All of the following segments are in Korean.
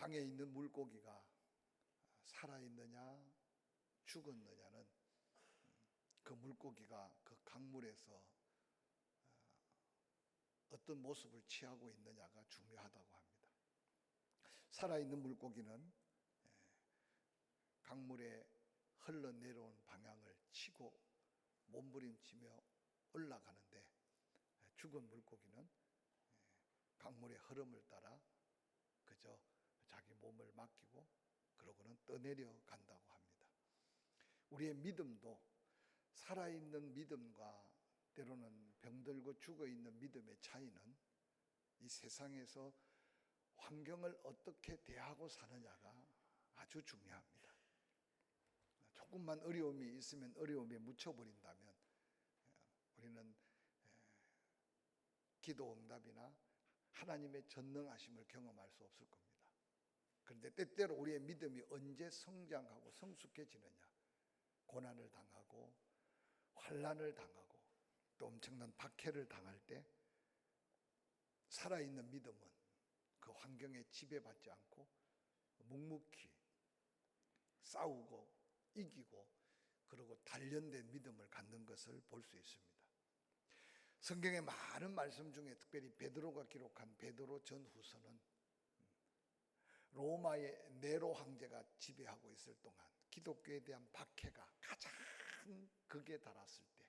강에 있는 물고기가 살아있느냐 죽었느냐는 그 물고기가 그 강물에서 어떤 모습을 취하고 있느냐가 중요하다고 합니다. 살아있는 물고기는 강물에 흘러내려온 방향을 치고 몸부림치며 올라가는데, 죽은 물고기는 강물의 흐름을 따라 그저 자기 몸을 맡기고 그러고는 떠내려 간다고 합니다. 우리의 믿음도 살아있는 믿음과 때로는 병들고 죽어있는 믿음의 차이는 이 세상에서 환경을 어떻게 대하고 사느냐가 아주 중요합니다. 조금만 어려움이 있으면 어려움에 묻혀버린다면 우리는 기도 응답이나 하나님의 전능하심을 경험할 수 없을 겁니다. 그런데 때때로 우리의 믿음이 언제 성장하고 성숙해지느냐, 고난을 당하고 환난을 당하고 또 엄청난 박해를 당할 때 살아있는 믿음은 그 환경에 지배받지 않고 묵묵히 싸우고 이기고 그리고 단련된 믿음을 갖는 것을 볼 수 있습니다. 성경의 많은 말씀 중에 특별히 베드로가 기록한 베드로 전후서는 로마의 네로 황제가 지배하고 있을 동안 기독교에 대한 박해가 가장 극에 달했을 때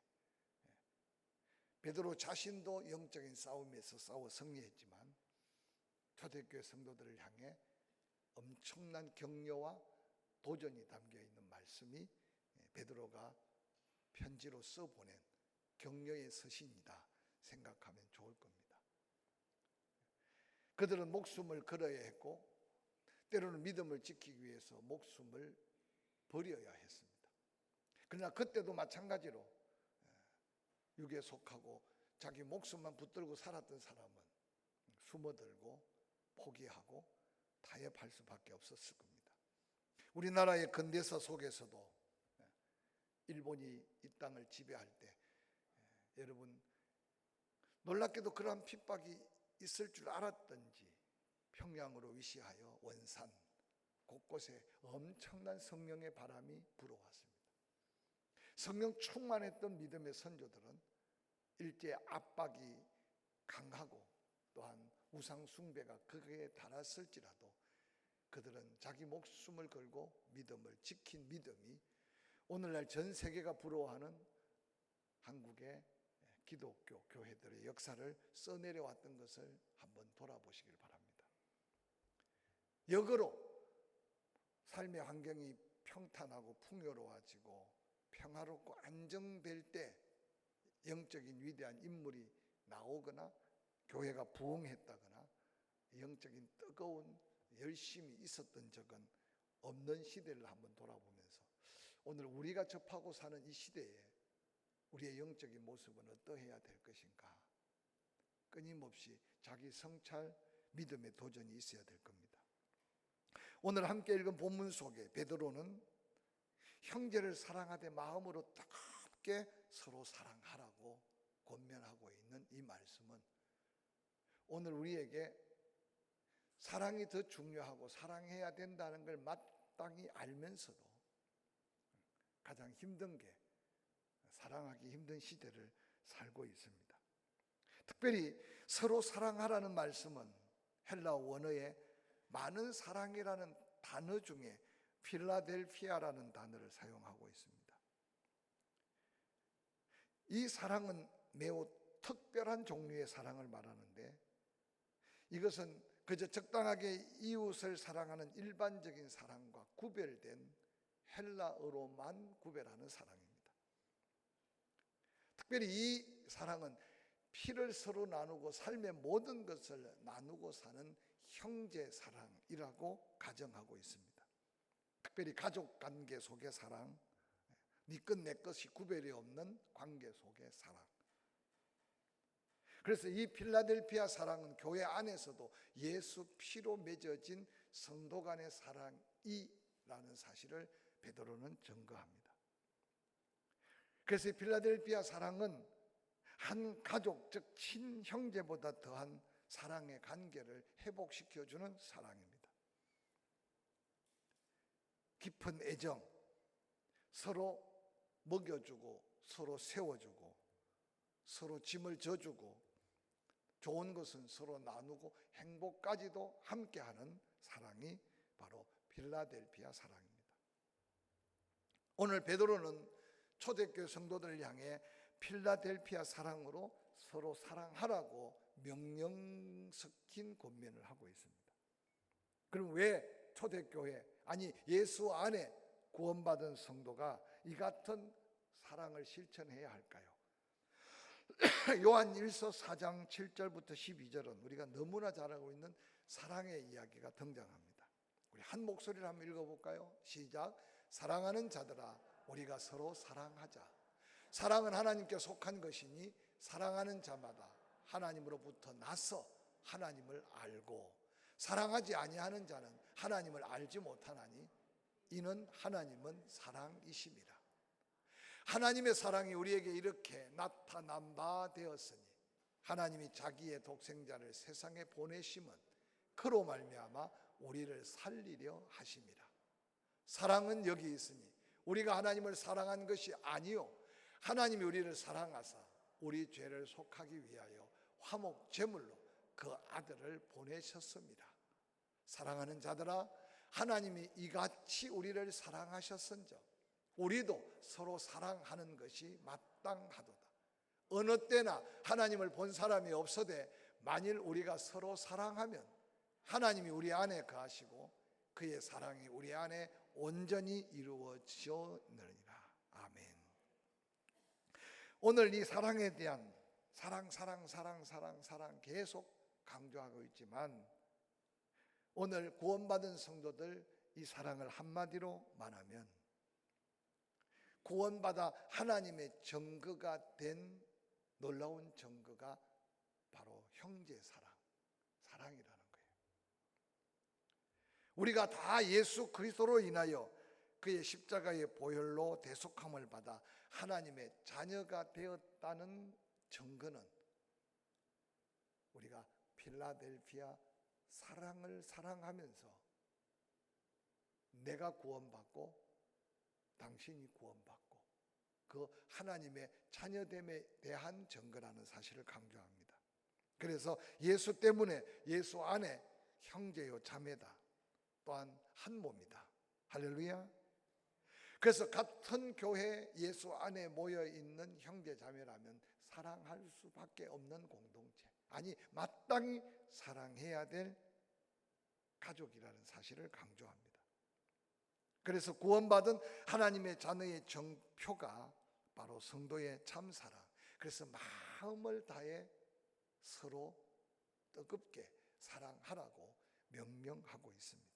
베드로 자신도 영적인 싸움에서 싸워 승리했지만 초대교회 성도들을 향해 엄청난 격려와 도전이 담겨 있는 말씀이 베드로가 편지로 써보낸 격려의 서신이다 생각하면 좋을 겁니다. 그들은 목숨을 걸어야 했고 때로는 믿음을 지키기 위해서 목숨을 버려야 했습니다. 그러나 그때도 마찬가지로 육에 속하고 자기 목숨만 붙들고 살았던 사람은 숨어들고 포기하고 타협할 수밖에 없었을 겁니다. 우리나라의 근대사 속에서도 일본이 이 땅을 지배할 때 여러분 놀랍게도 그러한 핍박이 있을 줄 알았던지 평양으로 위시하여 원산 곳곳에 엄청난 성령의 바람이 불어왔습니다. 성령 충만했던 믿음의 선조들은 일제 압박이 강하고 또한 우상 숭배가 극에 달았을지라도 그들은 자기 목숨을 걸고 믿음을 지킨 믿음이 오늘날 전 세계가 부러워하는 한국의 기독교 교회들의 역사를 써내려왔던 것을 한번 돌아보시길 바랍니다. 역으로 삶의 환경이 평탄하고 풍요로워지고 평화롭고 안정될 때 영적인 위대한 인물이 나오거나 교회가 부흥했다거나 영적인 뜨거운 열심이 있었던 적은 없는 시대를 한번 돌아보면서 오늘 우리가 접하고 사는 이 시대에 우리의 영적인 모습은 어떠해야 될 것인가, 끊임없이 자기 성찰, 믿음의 도전이 있어야 될 겁니다. 오늘 함께 읽은 본문 속에 베드로는 형제를 사랑하되 마음으로 뜨겁게 서로 사랑하라고 권면하고 있는 이 말씀은 오늘 우리에게 사랑이 더 중요하고 사랑해야 된다는 걸 마땅히 알면서도 가장 힘든 게 사랑하기 힘든 시대를 살고 있습니다. 특별히 서로 사랑하라는 말씀은 헬라 원어의 많은 사랑이라는 단어 중에 필라델피아라는 단어를 사용하고 있습니다. 이 사랑은 매우 특별한 종류의 사랑을 말하는데 이것은 그저 적당하게 이웃을 사랑하는 일반적인 사랑과 구별된 헬라어로만 구별하는 사랑입니다. 특별히 이 사랑은 피를 서로 나누고 삶의 모든 것을 나누고 사는 형제 사랑이라고 가정하고 있습니다. 특별히 가족 관계 속의 사랑, 네 것 내 것이 구별이 없는 관계 속의 사랑. 그래서 이 필라델피아 사랑은 교회 안에서도 예수 피로 맺어진 성도 간의 사랑이라는 사실을 베드로는 증거합니다. 그래서 이 필라델피아 사랑은 한 가족, 즉 친형제보다 더한 사랑의 관계를 회복시켜주는 사랑입니다. 깊은 애정, 서로 먹여주고 서로 세워주고 서로 짐을 져주고 좋은 것은 서로 나누고 행복까지도 함께하는 사랑이 바로 필라델피아 사랑입니다. 오늘 베드로는 초대교회 성도들을 향해 필라델피아 사랑으로 서로 사랑하라고 명령 섞인 권면을 하고 있습니다. 그럼 왜 초대교회, 아니 예수 안에 구원받은 성도가 이 같은 사랑을 실천해야 할까요? 요한 1서 4장 7절부터 12절은 우리가 너무나 잘 알고 있는 사랑의 이야기가 등장합니다. 우리 한 목소리를 한번 읽어볼까요? 시작. 사랑하는 자들아 우리가 서로 사랑하자. 사랑은 하나님께 속한 것이니 사랑하는 자마다 하나님으로부터 나서 하나님을 알고 사랑하지 아니하는 자는 하나님을 알지 못하나니 이는 하나님은 사랑이심이라. 하나님의 사랑이 우리에게 이렇게 나타난 바 되었으니 하나님이 자기의 독생자를 세상에 보내심은 그로 말미암아 우리를 살리려 하심이라. 사랑은 여기 있으니 우리가 하나님을 사랑한 것이 아니요 하나님이 우리를 사랑하사 우리 죄를 속하기 위하여 화목 제물로 그 아들을 보내셨습니다. 사랑하는 자들아 하나님이 이같이 우리를 사랑하셨은즉 우리도 서로 사랑하는 것이 마땅하도다. 어느 때나 하나님을 본 사람이 없어되 만일 우리가 서로 사랑하면 하나님이 우리 안에 거하시고 그의 사랑이 우리 안에 온전히 이루어지느니라. 아멘. 오늘 이 사랑에 대한 사랑 계속 강조하고 있지만 오늘 구원받은 성도들 이 사랑을 한마디로 말하면 구원받아 하나님의 증거가 된 놀라운 증거가 바로 형제 사랑이라는 거예요. 우리가 다 예수 그리스도로 인하여 그의 십자가의 보혈로 대속함을 받아 하나님의 자녀가 되었다는 증거는 우리가 필라델피아 사랑을 사랑하면서 내가 구원받고 당신이 구원받고 그 하나님의 자녀됨에 대한 증거라는 사실을 강조합니다. 그래서 예수 때문에 예수 안에 형제요 자매다. 또한 한 몸이다. 할렐루야. 그래서 같은 교회 예수 안에 모여 있는 형제 자매라면 사랑할 수밖에 없는 공동체, 아니 마땅히 사랑해야 될 가족이라는 사실을 강조합니다. 그래서 구원받은 하나님의 자녀의 정표가 바로 성도의 참사랑. 그래서 마음을 다해 서로 뜨겁게 사랑하라고 명령하고 있습니다.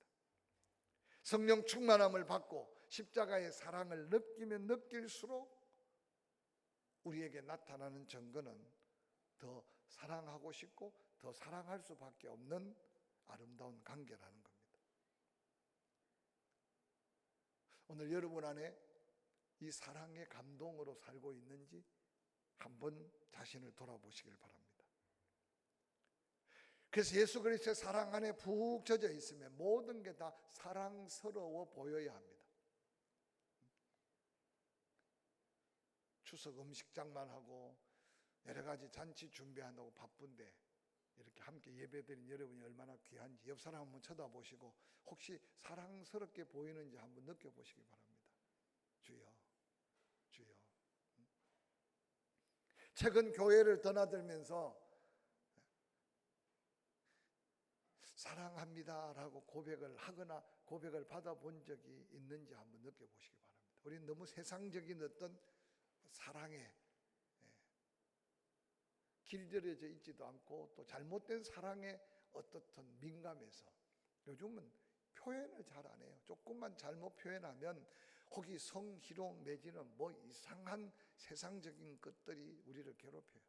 성령 충만함을 받고 십자가의 사랑을 느끼면 느낄수록 우리에게 나타나는 증거는 더 사랑하고 싶고 더 사랑할 수밖에 없는 아름다운 관계라는 겁니다. 오늘 여러분 안에 이 사랑의 감동으로 살고 있는지 한번 자신을 돌아보시길 바랍니다. 그래서 예수 그리스도의 사랑 안에 푹 젖어 있으면 모든 게 다 사랑스러워 보여야 합니다. 추석 음식장만 하고 여러 가지 잔치 준비한다고 바쁜데 이렇게 함께 예배드린 여러분이 얼마나 귀한지 옆 사람 한번 쳐다보시고 혹시 사랑스럽게 보이는지 한번 느껴보시기 바랍니다. 주여, 주여. 최근 교회를 드나들면서 사랑합니다라고 고백을 하거나 고백을 받아본 적이 있는지 한번 느껴보시기 바랍니다. 우리는 너무 세상적인 어떤 사랑에 길들여져 있지도 않고 또 잘못된 사랑에 어떻든 민감해서 요즘은 표현을 잘 안 해요. 조금만 잘못 표현하면 혹이 성희롱 내지는 뭐 이상한 세상적인 것들이 우리를 괴롭혀요.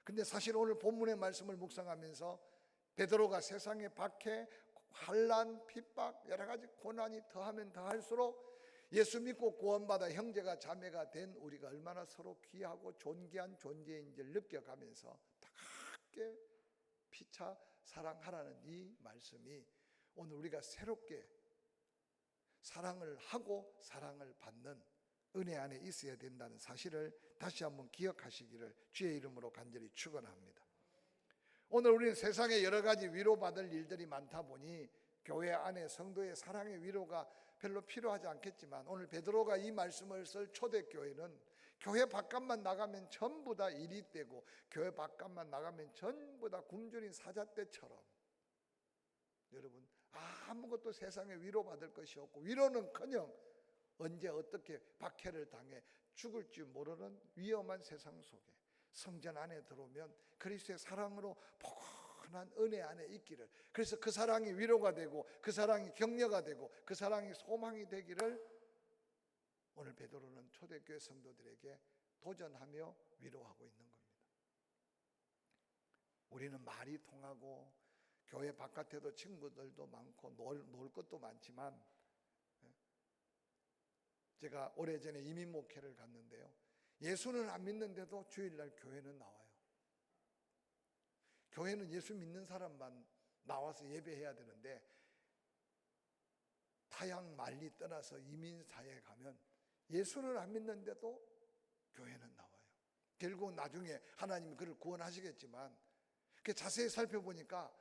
근데 사실 오늘 본문의 말씀을 묵상하면서 베드로가 세상의 박해, 환난, 핍박, 여러 가지 고난이 더하면 더할수록 예수 믿고 구원받아 형제가 자매가 된 우리가 얼마나 서로 귀하고 존귀한 존재인지를 느껴가면서 다 함께 피차 사랑하라는 이 말씀이 오늘 우리가 새롭게 사랑을 하고 사랑을 받는 은혜 안에 있어야 된다는 사실을 다시 한번 기억하시기를 주의 이름으로 간절히 축원합니다. 오늘 우리는 세상에 여러 가지 위로받을 일들이 많다 보니 교회 안에 성도의 사랑의 위로가 별로 필요하지 않겠지만, 오늘 베드로가 이 말씀을 쓸 초대교회는 교회 바깥만 나가면 전부 다 일이 되고, 교회 바깥만 나가면 전부 다 굶주린 사자떼처럼, 여러분 아무것도 세상에 위로받을 것이 없고, 위로는커녕 언제 어떻게 박해를 당해 죽을지 모르는 위험한 세상 속에 성전 안에 들어오면 그리스도의 사랑으로 포근한 은혜 안에 있기를, 그래서 그 사랑이 위로가 되고 그 사랑이 격려가 되고 그 사랑이 소망이 되기를 오늘 베드로는 초대교회 성도들에게 도전하며 위로하고 있는 겁니다. 우리는 말이 통하고 교회 바깥에도 친구들도 많고 놀 것도 많지만, 제가 오래전에 이민 목회를 갔는데요, 예수는 안 믿는데도 주일날 교회는 나와요. 교회는 예수 믿는 사람만 나와서 예배해야 되는데, 타향 말리 떠나서 이민사회에 가면 예수는 안 믿는데도 교회는 나와요. 결국 나중에 하나님이 그를 구원하시겠지만, 자세히 살펴보니까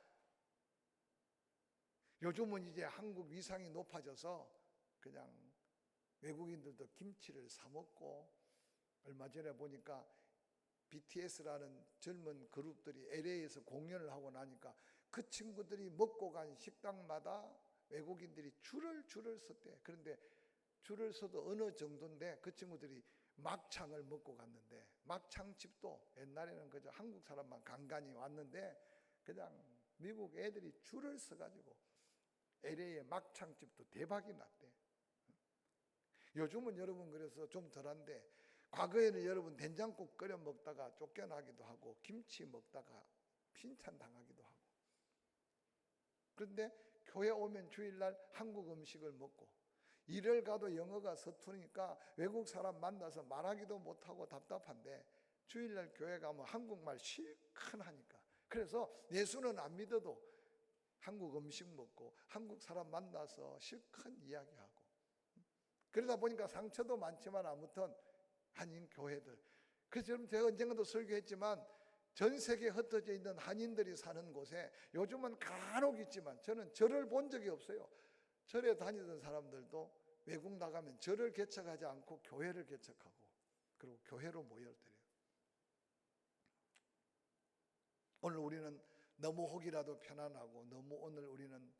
요즘은 이제 한국 위상이 높아져서 그냥 외국인들도 김치를 사 먹고, 얼마 전에 보니까 BTS라는 젊은 그룹들이 LA에서 공연을 하고 나니까 그 친구들이 먹고 간 식당마다 외국인들이 줄을 섰대. 그런데 줄을 서도 어느 정도인데, 그 친구들이 막창을 먹고 갔는데, 막창집도 옛날에는 그저 한국 사람만 간간히 왔는데 그냥 미국 애들이 줄을 서가지고 LA의 막창집도 대박이 났대. 요즘은 여러분 그래서 좀 덜한데, 과거에는 여러분 된장국 끓여 먹다가 쫓겨나기도 하고 김치 먹다가 핀찬당하기도 하고, 그런데 교회 오면 주일날 한국 음식을 먹고, 일을 가도 영어가 서투르니까 외국 사람 만나서 말하기도 못하고 답답한데, 주일날 교회 가면 한국말 실컷 하니까, 그래서 예수는 안 믿어도 한국 음식 먹고 한국 사람 만나서 실컷 이야기하고, 그러다 보니까 상처도 많지만 아무튼 한인 교회들, 그래서 제가 언젠가도 설교했지만 전 세계에 흩어져 있는 한인들이 사는 곳에 요즘은 간혹 있지만, 저는 절을 본 적이 없어요. 절에 다니던 사람들도 외국 나가면 절을 개척하지 않고 교회를 개척하고, 그리고 교회로 모여들어요. 오늘 우리는 너무 혹이라도 편안하고, 너무 오늘 우리는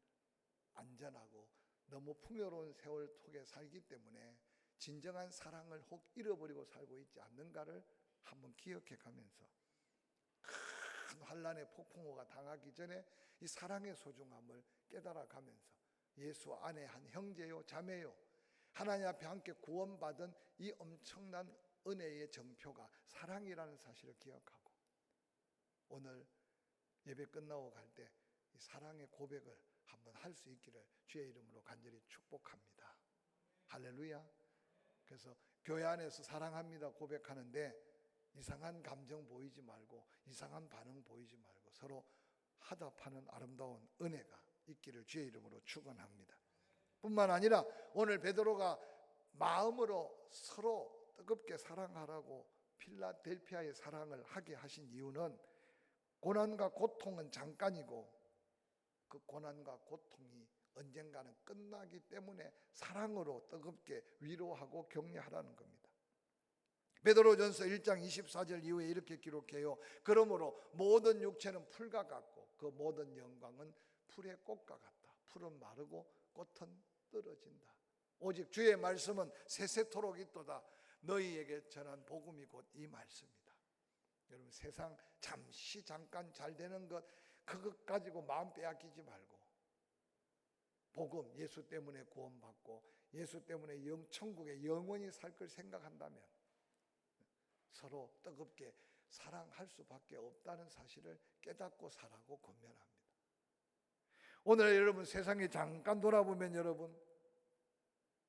안전하고 너무 풍요로운 세월 속에 살기 때문에 진정한 사랑을 혹 잃어버리고 살고 있지 않는가를 한번 기억해 가면서, 큰 환란의 폭풍우가 당하기 전에 이 사랑의 소중함을 깨달아 가면서, 예수 안에 한 형제요 자매요, 하나님 앞에 함께 구원받은 이 엄청난 은혜의 정표가 사랑이라는 사실을 기억하고, 오늘 예배 끝나고 갈 때 이 사랑의 고백을 한번 할 수 있기를 주의 이름으로 간절히 축복합니다. 할렐루야. 그래서 교회 안에서 사랑합니다 고백하는데 이상한 감정 보이지 말고, 이상한 반응 보이지 말고, 서로 화답하는 아름다운 은혜가 있기를 주의 이름으로 축원합니다. 뿐만 아니라 오늘 베드로가 마음으로 서로 뜨겁게 사랑하라고 필라델피아의 사랑을 하게 하신 이유는, 고난과 고통은 잠깐이고 그 고난과 고통이 언젠가는 끝나기 때문에 사랑으로 뜨겁게 위로하고 격려하라는 겁니다. 베드로전서 1장 24절 이후에 이렇게 기록해요. 그러므로 모든 육체는 풀과 같고 그 모든 영광은 풀의 꽃과 같다. 풀은 마르고 꽃은 떨어진다. 오직 주의 말씀은 세세토록 있도다. 너희에게 전한 복음이 곧 이 말씀이다. 여러분, 세상 잠시 잠깐 잘 되는 것, 그것 가지고 마음 빼앗기지 말고, 복음, 예수 때문에 구원받고 예수 때문에 천국에 영원히 살 걸 생각한다면 서로 뜨겁게 사랑할 수밖에 없다는 사실을 깨닫고 살라고 권면합니다. 오늘 여러분 세상에 잠깐 돌아보면, 여러분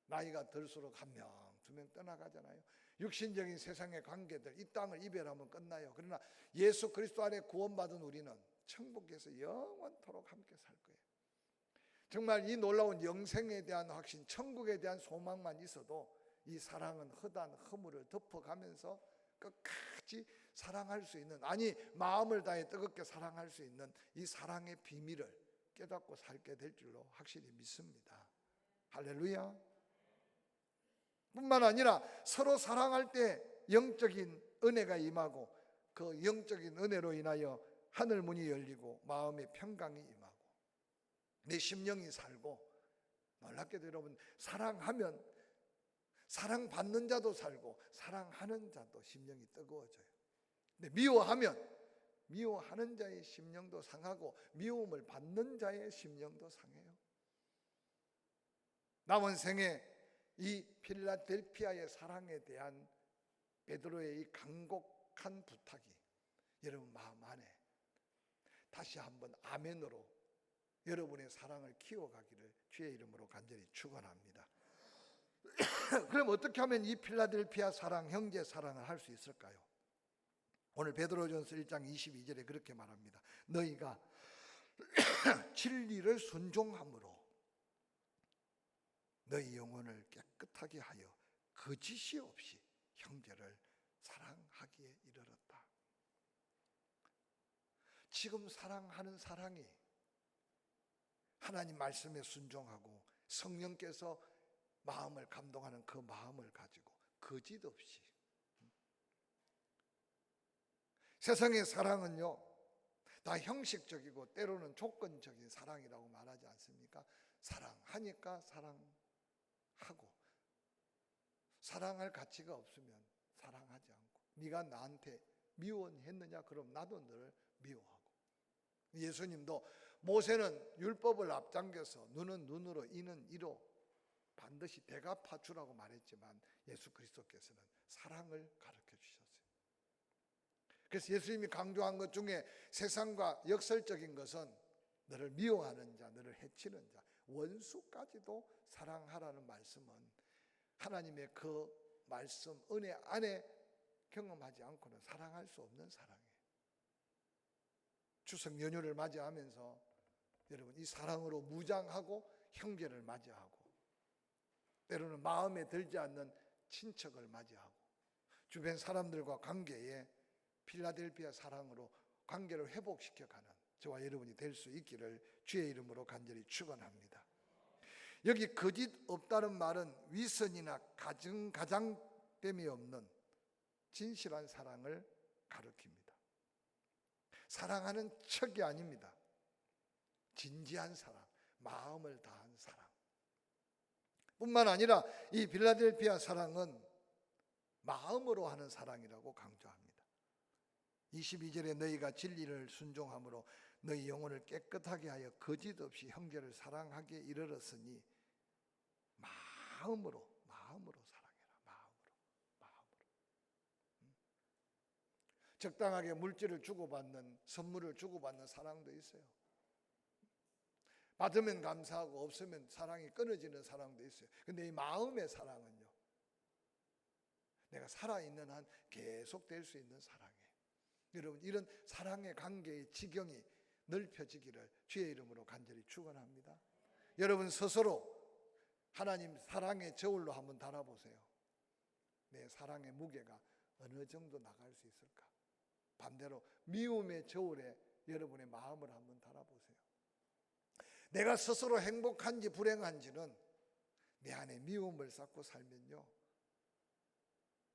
나이가 들수록 한 명, 두 명 떠나가잖아요. 육신적인 세상의 관계들, 이 땅을 이별하면 끝나요. 그러나 예수 그리스도 안에 구원받은 우리는 천국에서 영원토록 함께 살 거예요. 정말 이 놀라운 영생에 대한 확신, 천국에 대한 소망만 있어도 이 사랑은 허다한 허물을 덮어가면서 끝까지 사랑할 수 있는, 아니 마음을 다해 뜨겁게 사랑할 수 있는 이 사랑의 비밀을 깨닫고 살게 될 줄로 확실히 믿습니다. 할렐루야. 뿐만 아니라 서로 사랑할 때 영적인 은혜가 임하고 그 영적인 은혜로 인하여 하늘 문이 열리고 마음의 평강이 임하고 내 심령이 살고, 놀랍게도 여러분, 사랑하면 사랑받는 자도 살고 사랑하는 자도 심령이 뜨거워져요. 근데 미워하는 자의 심령도 상하고 미움을 받는 자의 심령도 상해요. 남은 생에 이 필라델피아의 사랑에 대한 베드로의 이 간곡한 부탁이 여러분 마음 안에 다시 한번 아멘으로 여러분의 사랑을 키워가기를 주의 이름으로 간절히 축원합니다. 그럼 어떻게 하면 이 필라델피아 사랑, 형제 사랑을 할 수 있을까요? 오늘 베드로전서 1장 22절에 그렇게 말합니다. 너희가 진리를 순종함으로 너희 영혼을 깨끗하게 하여 거짓이 없이 형제를 사랑하기에 이르렀다. 지금 사랑하는 사랑이 하나님 말씀에 순종하고 성령께서 마음을 감동하는 그 마음을 가지고 거짓 없이, 세상의 사랑은요 다 형식적이고 때로는 조건적인 사랑이라고 말하지 않습니까? 사랑하니까 사랑하고, 사랑할 가치가 없으면 사랑하지 않고, 네가 나한테 미워했느냐? 그럼 나도 너를 미워하고. 예수님도 모세는 율법을 앞당겨서 눈은 눈으로 이는 이로 반드시 대갚아 주라고 말했지만 예수 그리스도께서는 사랑을 가르쳐 주셨어요. 그래서 예수님이 강조한 것 중에 세상과 역설적인 것은 너를 미워하는 자, 너를 해치는 자, 원수까지도 사랑하라는 말씀은 하나님의 그 말씀 은혜 안에 경험하지 않고는 사랑할 수 없는 사랑이에요. 추석 연휴를 맞이하면서 여러분 이 사랑으로 무장하고 형제를 맞이하고, 때로는 마음에 들지 않는 친척을 맞이하고, 주변 사람들과 관계에 필라델피아 사랑으로 관계를 회복시켜가는 저와 여러분이 될 수 있기를 주의 이름으로 간절히 축원합니다. 여기 거짓 없다는 말은 위선이나 가장됨이 없는 진실한 사랑을 가리킵니다. 사랑하는 척이 아닙니다. 진지한 사랑, 마음을 다한 사랑. 뿐만 아니라 이 필라델피아 사랑은 마음으로 하는 사랑이라고 강조합니다. 22절에 너희가 진리를 순종함으로 너희 영혼을 깨끗하게 하여 거짓 없이 형제를 사랑하기에 이르렀으니 마음으로 사랑해라. 마음으로. 적당하게 물질을 주고받는, 선물을 주고받는 사랑도 있어요. 받으면 감사하고 없으면 사랑이 끊어지는 사랑도 있어요. 근데 이 마음의 사랑은요, 내가 살아있는 한 계속 될 수 있는 사랑이에요. 여러분 이런 사랑의 관계의 지경이 넓혀지기를 주의 이름으로 간절히 축원합니다. 여러분 스스로 하나님 사랑의 저울로 한번 달아보세요. 내 사랑의 무게가 어느 정도 나갈 수 있을까? 반대로 미움의 저울에 여러분의 마음을 한번 달아보세요. 내가 스스로 행복한지 불행한지는 내 안에 미움을 쌓고 살면요,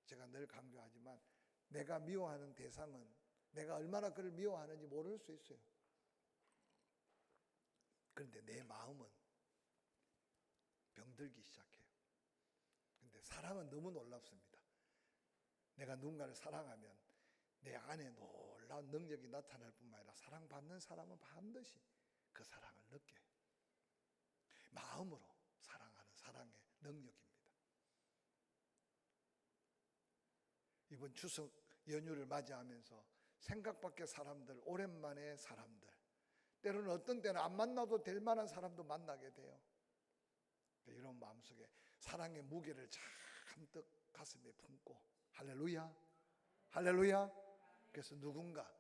제가 늘 강조하지만 내가 미워하는 대상은 내가 얼마나 그를 미워하는지 모를 수 있어요. 그런데 내 마음은 병들기 시작해요. 그런데 사랑은 너무 놀랍습니다. 내가 누군가를 사랑하면 내 안에 놀라운 능력이 나타날 뿐만 아니라 사랑받는 사람은 반드시 그 사랑을 느껴요. 마음으로 사랑하는 사랑의 능력입니다. 이번 추석 연휴를 맞이하면서 생각 밖의 사람들, 오랜만에 사람들, 때로는 어떤 때는 안 만나도 될 만한 사람도 만나게 돼요. 이런 마음속에 사랑의 무게를 잔뜩 가슴에 품고 할렐루야, 할렐루야. 그래서 누군가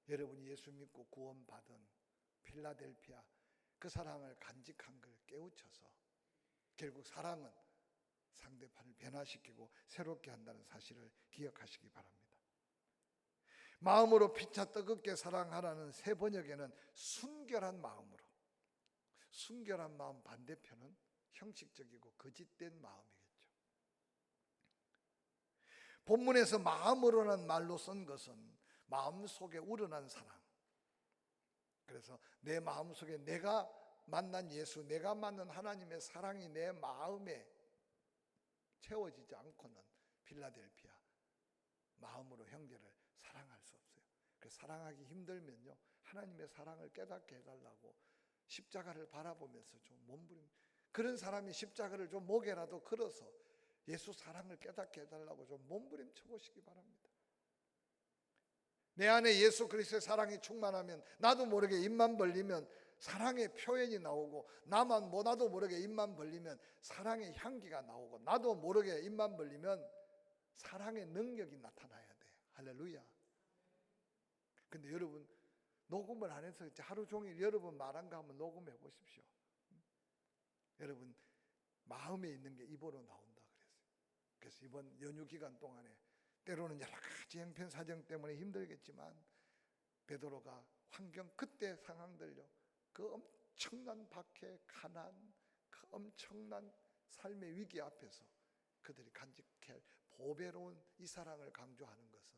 여러분이 예수 믿고 구원받은 필라델피아 그 사랑을 간직한 걸 깨우쳐서 결국 사랑은 상대편을 변화시키고 새롭게 한다는 사실을 기억하시기 바랍니다. 마음으로 피차 뜨겁게 사랑하라는 새 번역에는 순결한 마음으로, 순결한 마음 반대편은 형식적이고 거짓된 마음이겠죠. 본문에서 마음으로라는 말로 쓴 것은 마음속에 우러난 사랑. 그래서 내 마음속에 내가 만난 예수, 내가 만난 하나님의 사랑이 내 마음에 채워지지 않고는 필라델피아 마음으로 형제를 사랑할 수 없어요. 그래서 사랑하기 힘들면요, 하나님의 사랑을 깨닫게 해달라고 십자가를 바라보면서 좀 몸부림, 그런 사람이 십자가를 좀 목에라도 걸어서 예수 사랑을 깨닫게 해달라고 좀 몸부림쳐 보시기 바랍니다. 내 안에 예수 그리스도의 사랑이 충만하면 나도 모르게 입만 벌리면 사랑의 표현이 나오고, 나도 모르게 입만 벌리면 사랑의 향기가 나오고, 나도 모르게 입만 벌리면 사랑의 능력이 나타나야 돼. 할렐루야. 근데 여러분, 녹음을 안 해서 하루 종일 여러분 말한 거 한번 녹음해 보십시오. 여러분 마음에 있는 게 입으로 나온다 그랬어요. 그래서 이번 연휴 기간 동안에 때로는 여러 가지 형편 사정 때문에 힘들겠지만 베드로가 그때 상황들요, 그 엄청난 박해, 가난, 그 엄청난 삶의 위기 앞에서 그들이 간직할 보배로운 이 사랑을 강조하는 것은,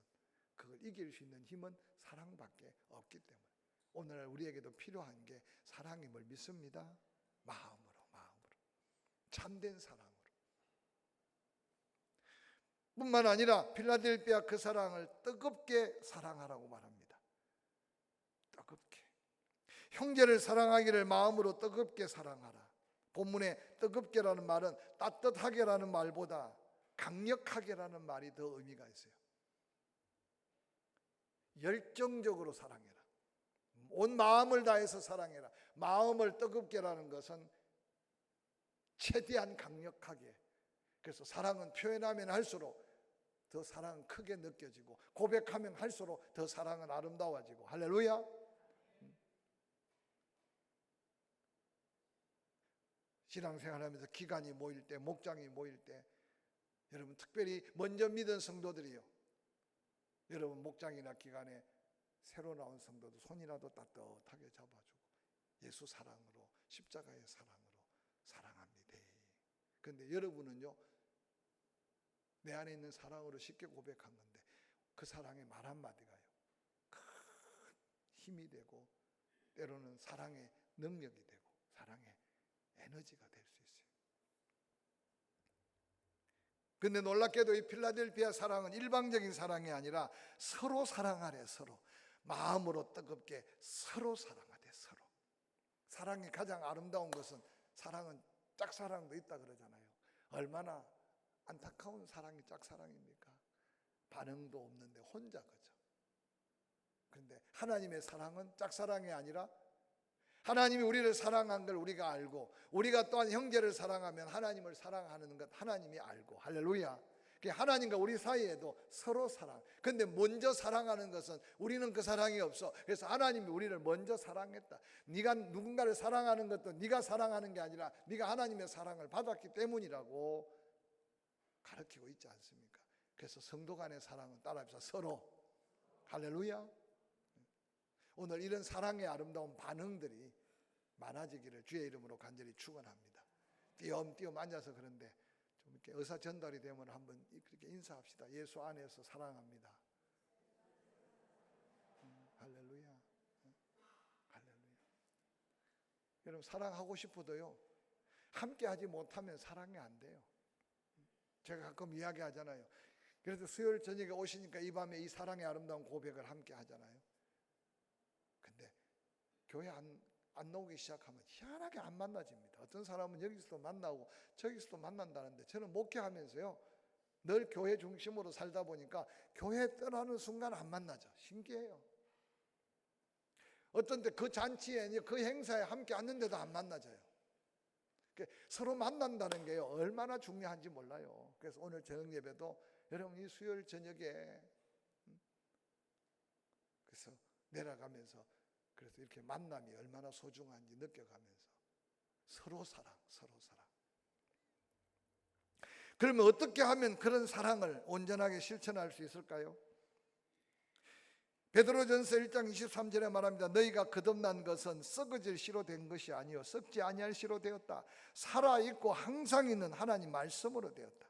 그걸 이길 수 있는 힘은 사랑밖에 없기 때문에 오늘날 우리에게도 필요한 게 사랑임을 믿습니다. 마음으로 참된 사랑으로. 뿐만 아니라 필라델피아 그 사랑을 뜨겁게 사랑하라고 말합니다. 뜨겁게. 형제를 사랑하기를 마음으로 뜨겁게 사랑하라. 본문에 뜨겁게라는 말은 따뜻하게라는 말보다 강력하게라는 말이 더 의미가 있어요. 열정적으로 사랑해라. 온 마음을 다해서 사랑해라. 마음을 뜨겁게라는 것은 최대한 강력하게. 그래서 사랑은 표현하면 할수록 더 사랑은 크게 느껴지고, 고백하면 할수록 더 사랑은 아름다워지고. 할렐루야. 신앙생활하면서 기간이 모일 때, 목장이 모일 때, 여러분 특별히 먼저 믿은 성도들이요, 여러분 목장이나 기간에 새로 나온 성도도 손이라도 따뜻하게 잡아주고 예수 사랑으로, 십자가의 사랑으로 사랑합니다. 그런데 여러분은요, 내 안에 있는 사랑으로 쉽게 고백한 건데 그 사랑의 말 한마디가요 큰 힘이 되고, 때로는 사랑의 능력이 되고 사랑의 에너지가 될 수 있어요. 근데 놀랍게도 이 필라델피아 사랑은 일방적인 사랑이 아니라 서로 사랑하래. 서로 마음으로 뜨겁게 서로 사랑하되. 서로. 사랑의 가장 아름다운 것은, 사랑은 짝사랑도 있다 그러잖아요. 얼마나 안타까운 사랑이 짝사랑입니까? 반응도 없는데 혼자, 그죠? 그런데 하나님의 사랑은 짝사랑이 아니라 하나님이 우리를 사랑한 걸 우리가 알고, 우리가 또한 형제를 사랑하면 하나님을 사랑하는 것 하나님이 알고. 할렐루야. 하나님과 우리 사이에도 서로 사랑. 그런데 먼저 사랑하는 것은 우리는 그 사랑이 없어. 그래서 하나님이 우리를 먼저 사랑했다. 네가 누군가를 사랑하는 것도 네가 사랑하는 게 아니라 네가 하나님의 사랑을 받았기 때문이라고 가르치고 있지 않습니까? 그래서 성도 간의 사랑은 따라합시다. 서로. 할렐루야. 오늘 이런 사랑의 아름다운 반응들이 많아지기를 주의 이름으로 간절히 축원합니다. 띄엄띄엄 앉아서 그런데 좀 이렇게 의사 전달이 되면 한번 그렇게 인사합시다. 예수 안에서 사랑합니다. 할렐루야. 할렐루야. 여러분 사랑하고 싶어도요, 함께 하지 못하면 사랑이 안 돼요. 제가 가끔 이야기하잖아요. 그래서 수요일 저녁에 오시니까 이 밤에 이 사랑의 아름다운 고백을 함께 하잖아요. 근데 교회 안 나오기 시작하면 희한하게 안 만나집니다. 어떤 사람은 여기서도 만나고 저기서도 만난다는데, 저는 목회하면서요 늘 교회 중심으로 살다 보니까 교회 떠나는 순간 안 만나죠. 신기해요. 어떤 때 그 잔치에, 그 행사에 함께 왔는데도 안 만나져요. 서로 만난다는 게요 얼마나 중요한지 몰라요. 그래서 오늘 저녁 예배도 여러분 이 수요일 저녁에 그래서 내려가면서 그래서 이렇게 만남이 얼마나 소중한지 느껴가면서 서로 사랑. 그러면 어떻게 하면 그런 사랑을 온전하게 실천할 수 있을까요? 베드로전서 1장 23절에 말합니다. 너희가 거듭난 것은 썩어질 씨로 된 것이 아니요 썩지 아니할 씨로 되었다. 살아있고 항상 있는 하나님 말씀으로 되었다.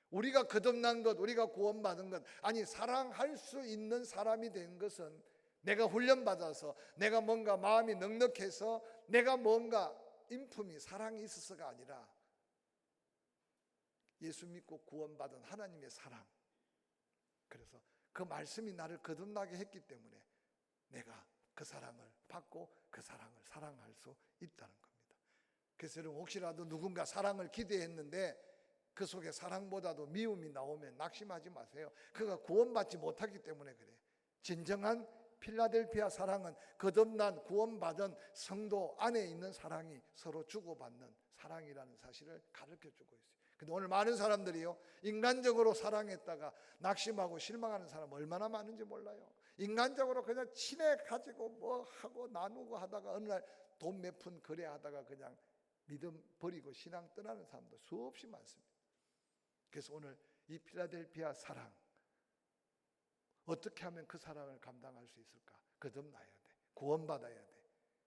우리가 거듭난 것, 우리가 구원받은 것, 아니 사랑할 수 있는 사람이 된 것은 내가 훈련받아서, 내가 뭔가 마음이 넉넉해서, 내가 뭔가 인품이 사랑이 있어서가 아니라 예수 믿고 구원받은 하나님의 사랑. 그래서 그 말씀이 나를 거듭나게 했기 때문에 내가 그 사랑을 받고 그 사랑을 사랑할 수 있다는 겁니다. 그래서 여러분 혹시라도 누군가 사랑을 기대했는데 그 속에 사랑보다도 미움이 나오면 낙심하지 마세요. 그가 구원받지 못하기 때문에 그래. 진정한 필라델피아 사랑은 거듭난 구원받은 성도 안에 있는 사랑이 서로 주고받는 사랑이라는 사실을 가르쳐주고 있어요. 근데 오늘 많은 사람들이요, 인간적으로 사랑했다가 낙심하고 실망하는 사람 얼마나 많은지 몰라요. 인간적으로 그냥 친해가지고 뭐 하고 나누고 하다가 어느 날 돈 몇 푼 거래하다가 그냥 믿음 버리고 신앙 떠나는 사람도 수없이 많습니다. 그래서 오늘 이 필라델피아 사랑, 어떻게 하면 그 사랑을 감당할 수 있을까? 거듭나야 돼. 구원받아야 돼.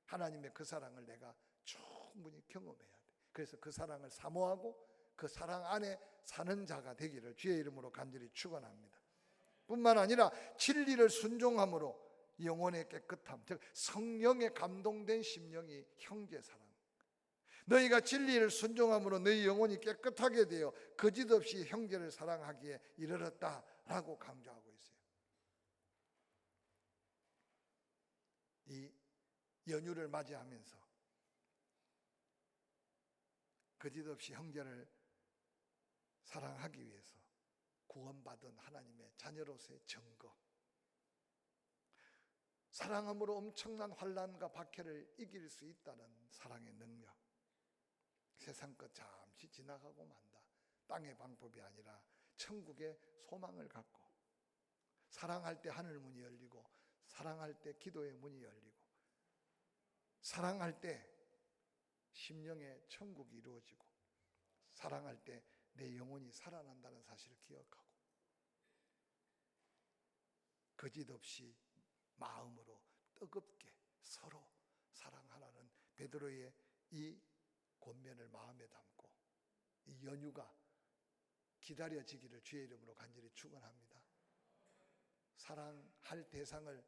하나님의 그 사랑을 내가 충분히 경험해야 돼. 그래서 그 사랑을 사모하고 그 사랑 안에 사는 자가 되기를 주의 이름으로 간절히 축원합니다. 뿐만 아니라 진리를 순종함으로 영혼의 깨끗함, 즉 성령에 감동된 심령이 형제 사랑. 너희가 진리를 순종함으로 너희 영혼이 깨끗하게 되어 거짓없이 형제를 사랑하기에 이르렀다라고 강조하고 있어요. 이 연휴를 맞이하면서 거짓없이 형제를 사랑하기 위해서 구원받은 하나님의 자녀로서의 증거, 사랑함으로 엄청난 환난과 박해를 이길 수 있다는 사랑의 능력, 세상 것 잠시 지나가고 만다, 땅의 방법이 아니라 천국의 소망을 갖고 사랑할 때 하늘 문이 열리고, 사랑할 때 기도의 문이 열리고, 사랑할 때 심령의 천국이 이루어지고, 사랑할 때 내 영혼이 살아난다는 사실을 기억하고 거짓없이 마음으로 뜨겁게 서로 사랑하라는 베드로의 이 권면을 마음에 담고 이 연휴가 기다려지기를 주의 이름으로 간절히 축원합니다. 사랑할 대상을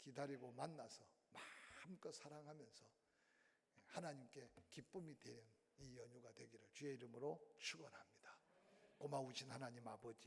기다리고 만나서 마음껏 사랑하면서 하나님께 기쁨이 되는 이 연휴가 되기를 주의 이름으로 축원합니다. 고마우신 하나님 아버지,